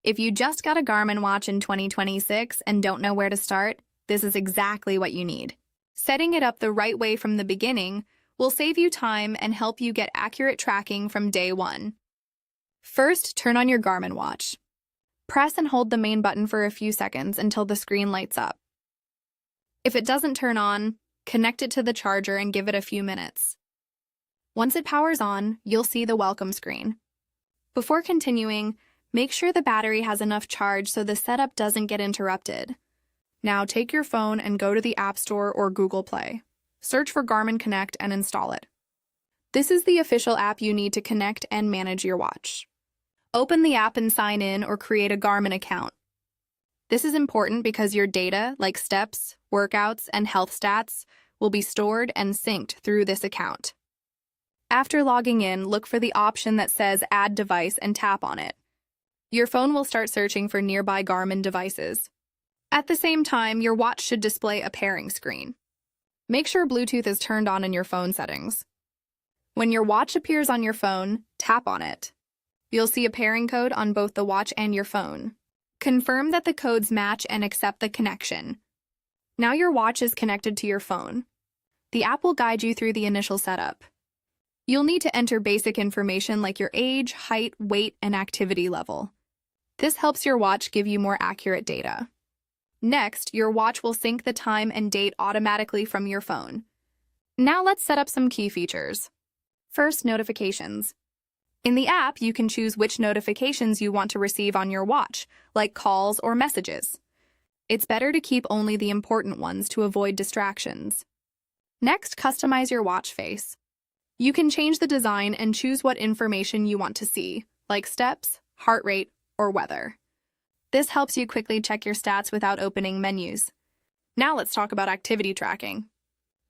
If you just got a Garmin watch in 2026 and don't know where to start, this is exactly what you need. Setting it up the right way from the beginning will save you time and help you get accurate tracking from day one. First, turn on your Garmin watch. Press and hold the main button for a few seconds until the screen lights up. If it doesn't turn on, connect it to the charger and give it a few minutes. Once it powers on, you'll see the welcome screen. Before continuing, make sure the battery has enough charge so the setup doesn't get interrupted. Now take your phone and go to the App Store or Google Play. Search for Garmin Connect and install it. This is the official app you need to connect and manage your watch. Open the app and sign in or create a Garmin account. This is important because your data, like steps, workouts, and health stats, will be stored and synced through this account. After logging in, look for the option that says Add Device and tap on it. Your phone will start searching for nearby Garmin devices. At the same time, your watch should display a pairing screen. Make sure Bluetooth is turned on in your phone settings. When your watch appears on your phone, tap on it. You'll see a pairing code on both the watch and your phone. Confirm that the codes match and accept the connection. Now your watch is connected to your phone. The app will guide you through the initial setup. You'll need to enter basic information like your age, height, weight, and activity level. This helps your watch give you more accurate data. Next, your watch will sync the time and date automatically from your phone. Now let's set up some key features. First, notifications. In the app, you can choose which notifications you want to receive on your watch, like calls or messages. It's better to keep only the important ones to avoid distractions. Next, customize your watch face. You can change the design and choose what information you want to see, like steps, heart rate, or weather. This helps you quickly check your stats without opening menus. Now let's talk about activity tracking.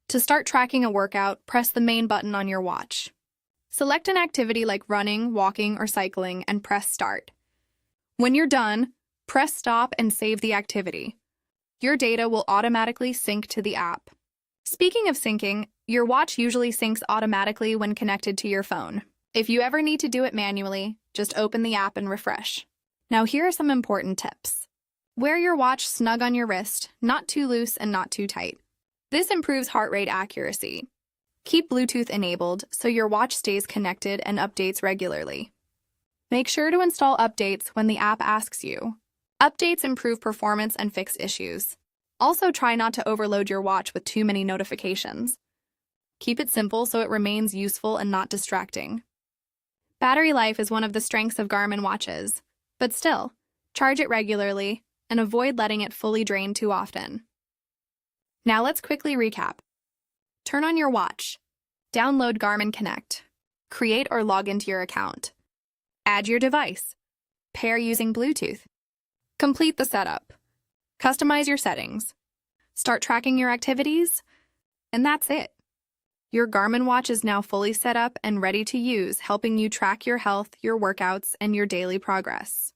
To start tracking a workout, press the main button on your watch. Select an activity like running, walking, or cycling and press Start. When you're done, press Stop and save the activity. Your data will automatically sync to the app. Speaking of syncing, your watch usually syncs automatically when connected to your phone. If you ever need to do it manually, just open the app and refresh. Now here are some important tips. Wear your watch snug on your wrist, not too loose and not too tight. This improves heart rate accuracy. Keep Bluetooth enabled so your watch stays connected and updates regularly. Make sure to install updates when the app asks you. Updates improve performance and fix issues. Also, try not to overload your watch with too many notifications. Keep it simple so it remains useful and not distracting. Battery life is one of the strengths of Garmin watches, but still, charge it regularly and avoid letting it fully drain too often. Now let's quickly recap. Turn on your watch. Download Garmin Connect. Create or log into your account. Add your device. Pair using Bluetooth. Complete the setup. Customize your settings. Start tracking your activities. And that's it. Your Garmin watch is now fully set up and ready to use, helping you track your health, your workouts, and your daily progress.